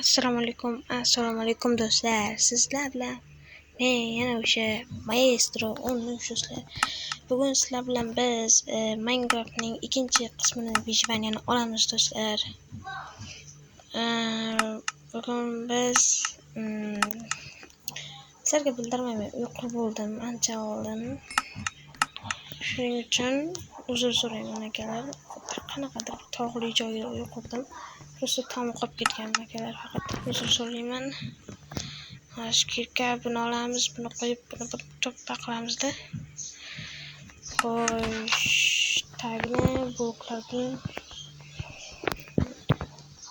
Assalomu alaykum do'stlar. Sizlar bilan men yana o'sha Maestro 10 do'stlar. Bugun sizlar bilan biz Minecraftning ikkinchi qismini vijvaniyani olamiz do'stlar. Bugun biz sizlarga bildirmayman, uyqu bo'ldim ancha oldin. Shuning uchun uzr so'rayman akalar. Qanaqadir tog'li joyda uyqurdim. Prosta tom qolib ketganman akalar, faqat uzr so'rayman. Shkirka buni olamiz, buni qo'yib, buni bir to'ppa qilamizda. Xo'sh, tagni bloklarni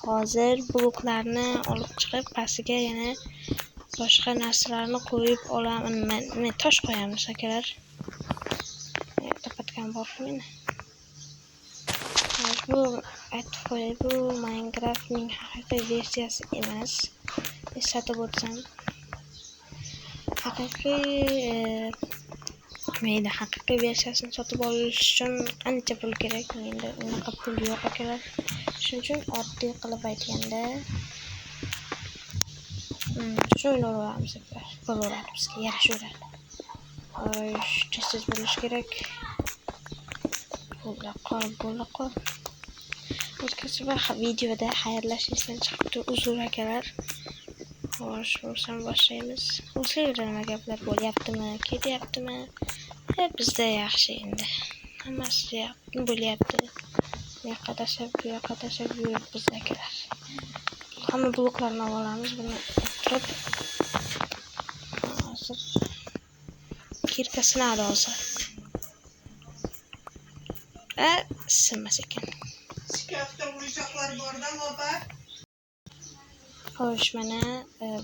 hozir bloklarni olib chiqib, pastiga yana boshqa narsalarni qo'yib olaman. Men tosh qo'yamiz akalar. Topatgan bormi meni? Bu aytib qo'yay, bu Minecraftning haqiqiy versiyasi emas. Eslatib o'tsam, haqiqiy versiyasini sotib olish uchun qancha pul kerak? Menda unaqa pul yo'q akalar. Shuning uchun oddiy qilib aytganda shu o'ynaveramiz akalar. Bo'laveradi bizga, yarashaveradi. Xo'sh, tez bo'lish kerak. Bo'la qol. O'tkazib videoda xayrlashishdan chiqibdi, uzr akalar. Xo'sh, bo'lsam boshlaymiz. O'zingizlar nima gaplar bo'lyaptimi, ketyaptimi? Bizda yaxshi endi. Hammasi bo'lyapti. Bu yoqqa tashlab yuribmiz akalar. Hamma bloklarni olamiz, buni turib. Hozir kirka sinadi hozir. Sinmas ekan. Shkafda o'yinchoqlar bordan opa. Xo'sh, mana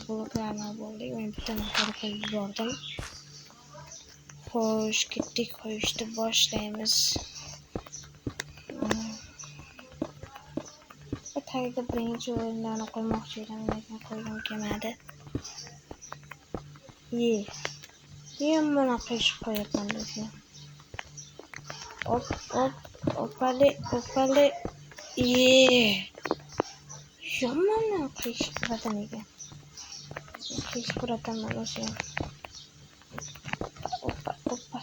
bloklarni bo'ldik. Men bittani qo'yib yubordim. Xo'sh, ketdik, qo'yishni boshlaymiz. Tagiga birinchi o'rinlarni qo'ymoqchi edim, lekin qo'ygim kelmadi. Mana qilishib qo'yapman lekin. Opali. Yomon qilishib qo'yatan ekan. Qilishib qo'yataman o'zi ham. Oppa.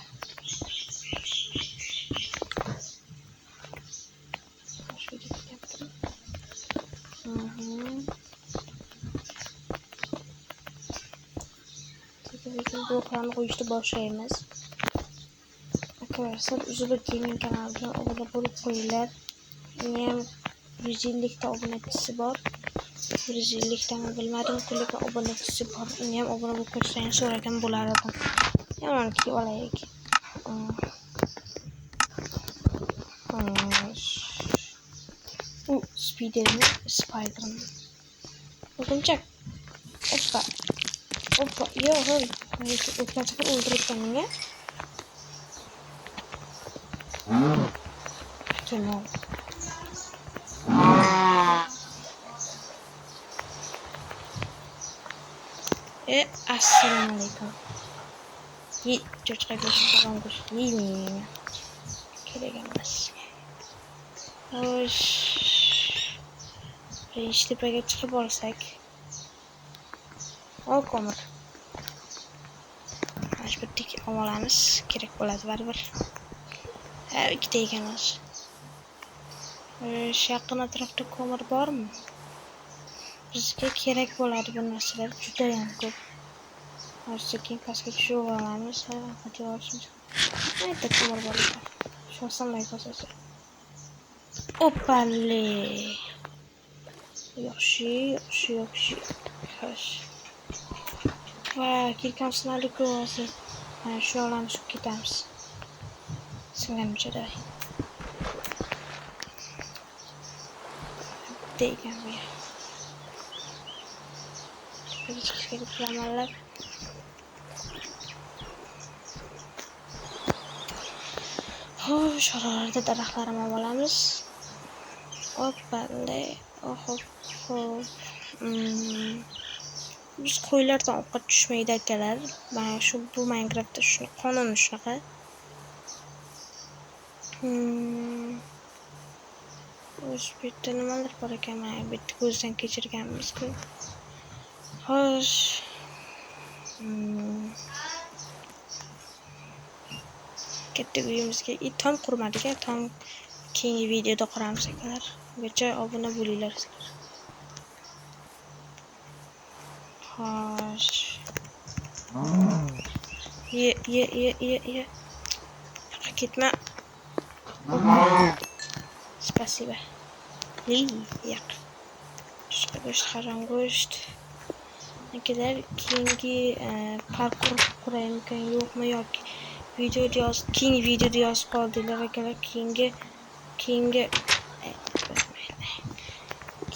Bloklarni qo'yishni boshlaymiz. Arkadaşlar, uzun gaming kanalına abone bo'lib qo'yinglar. Meni ham 150 ta obunachisi bor. 150 tami bilmadim, lekin obunachisi bor. Uni ham obuna bo'lib qo'ysangiz so'ragan bo'lar edim. Yomonki olaylik. Spiderman. O'g'inchak. Oppa. Yo'q. O'tgan safar o'ldiribman menga. Tamam. Assalomu alaykum. Cho'chqa go'shti qolgan go'sht yeyman. Kerak emas. Xo'sh. Ishtipaga chiqib olsak. Ko'mir. Majburlik olamiz, kerak bo'ladi baribir. Ikkita ekanmiz. Yaqin atrofda ko'mir bormi? Bizga kerak bo'ladi bu narsalar juda ham ko'p. Hozir keyin pastga tushib olamiz. Qayerda ko'mir bor ekan? Sho'rsamay qolsa. Oppali. Yaxshi. Xo'sh. Va kirkam sinalik hozir. Mana shu olamiz, ketamiz. Singanimcha degan bu. Bir chiqishga kiramanlar. Xo'sh, oralarda daraxtlarni olamiz. Oppali. Biz qo'ylardan ovqat tushmaydi akalar. Mana shu bu Minecraftda shuni qonuni shunaqa. O'sha yerda nimalar bor ekan, mana bu yerda ko'zdan kechirganmiz-ku. Xo'sh. Katta uyimizga tom qurmadik, tom keyingi videoda quramiz akalar. Ungacha obuna bo'linglar sizlar. Xo'sh. Ye. Ketma. Спасибо. Yo'q. Go'sht harom go'sht. Akalar keyingi parkur quraymikan yo'qmi yoki keyingi videoda yozib qoldinglar akalar.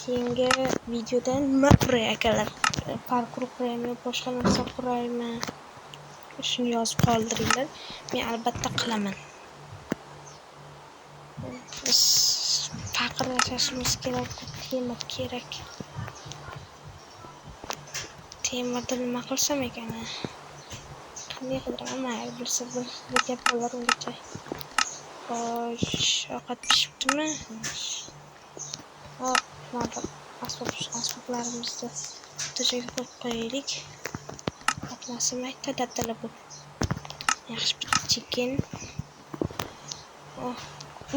Keyingi videoda nima quray akalar? Parkur quraymi, boshqa narsa quraymi? Shuni yozib qoldiringlar. Men albatta qilaman. Biz faqir yashashimiz kerak, temir kerak. Temirda nima qilsam ekan? Qanday qidiraman? Bilsa bir gap bo'lar ungacha. Xo'sh, ovqat pishibdimi? Hop, mana asboblarimizni joyiga qo'yib qo'yaylik. Qatnasim aytdi dabdala bu. Yaxshi chikin.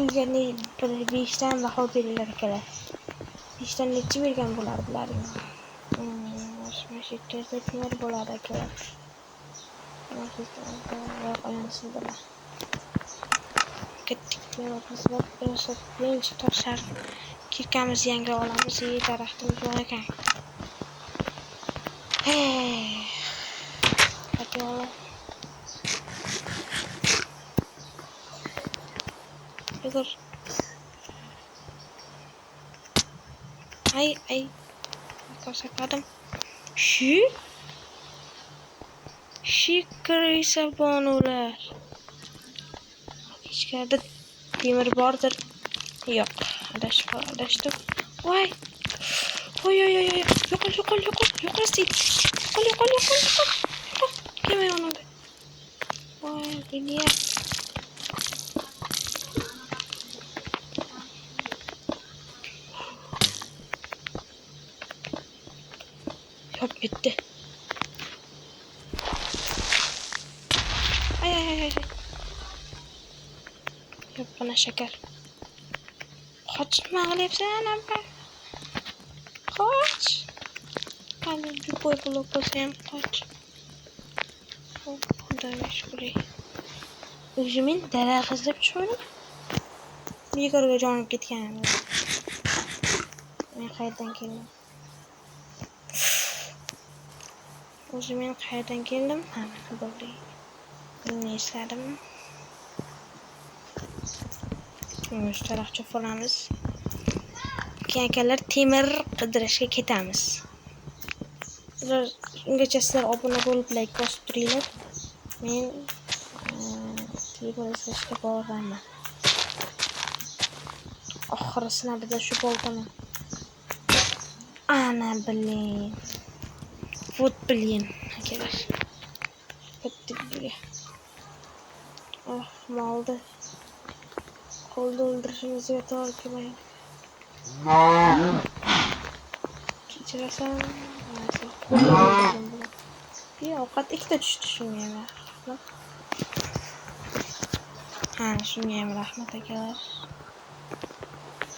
Uyga bir 5 dan baho beringlar akalar. 5 dan necha bergan bo'lar bularning? Mana shu yerda temir bo'ladi akalar. Mana shu yerda qo'yamizlar. Ketdik biroz birinchi toshlar kirkamiz yangi olamiz, daraxtimiz bor ekan. Hadi Yugur. Ay. Ko'rsatmadim. Shikri bonular. Ichkarida temir bordir. Yo'q. Adashdim. Voy. Oy. Yo'qol. Yo'qol. Kelmay o'rnaga. Voy, Lidiya. Hop bitti. Ay. Yok bana şeker. Kaçma qilyapsan aka? Qoch. Qani bir qo'y blok bo'lsa ham qoch. Xudoga shukr. O'zim daraxt izlab chiqdim. Bekorga jonim ketgan. Men qayerdan keldim? O'zim qayerdan keldim? Mana bo'ldi. Buni esladim. Şu tarafça falanız. Kankalar temir qidirishga ketamiz. Ungacha sizlar obuna bo'lib like bosib turinglar. Men temir izlashga boraman. Oxirisini bizda shu bo'lgani. Ana bilin. Вот блин, akalar. Ketdik buraya. Maldı. Kolda öldürüşümüzü to'g'ri kelmaydi. Kechirasan, bir ovqat ikkita tushdi shunga ham rahmat. Shunga ham rahmat akalar.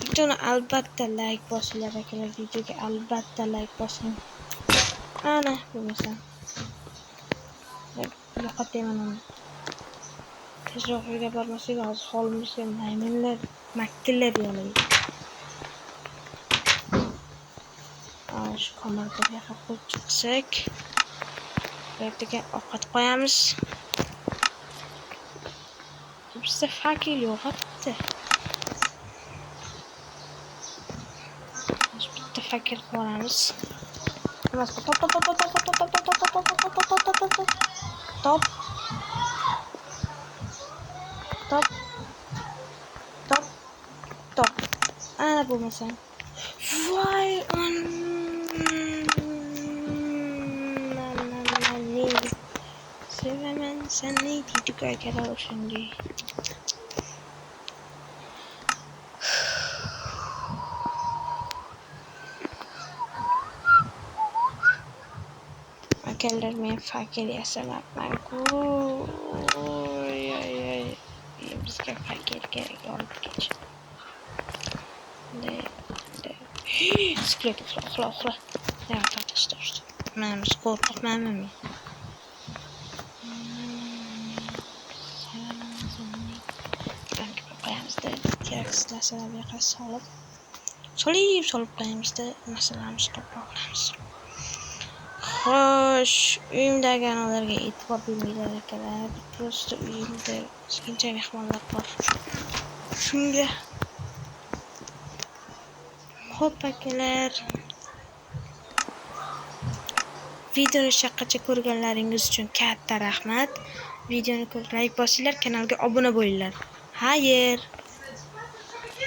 Videoni albatta like bosinglar akalar, videoga albatta like bosing. Ana, bo'lmasam. Yo'qotayman uni. Tezroq uyga bormasak hozir holimizga maymunlar, maktillar yo'laydi. Shu kamarga qo'yib chiqsak, ertaga ovqat qo'yamiz. Bizda fakir yo'qotdi. Bitta fakir qo'yamiz. Top. Ana bo'lmasam. Voy, sevaman seni deydi akalar o'shanday. akalar, men fakir yasalabman-ku. Oy. Bizga fakir kerak, olib kech. Sklet, uxla. Ya, tatishdi. Mana qo'rqibmanmi men? Qo'yamizda keraksiz narsalarga qarshi solib qo'yamizda, masalamiz to'g'rilamiz. Xo'sh, uyimdagi analarga e'tibor bermaylar akalar. Prosta uyimda ozgincha mehmonlar bor. Shunga. Xo'p akalar. Videoni shaqacha ko'rganlaringiz uchun katta rahmat. Videoni ko'rib like bosinglar, kanalga obuna bo'linglar. Xayr.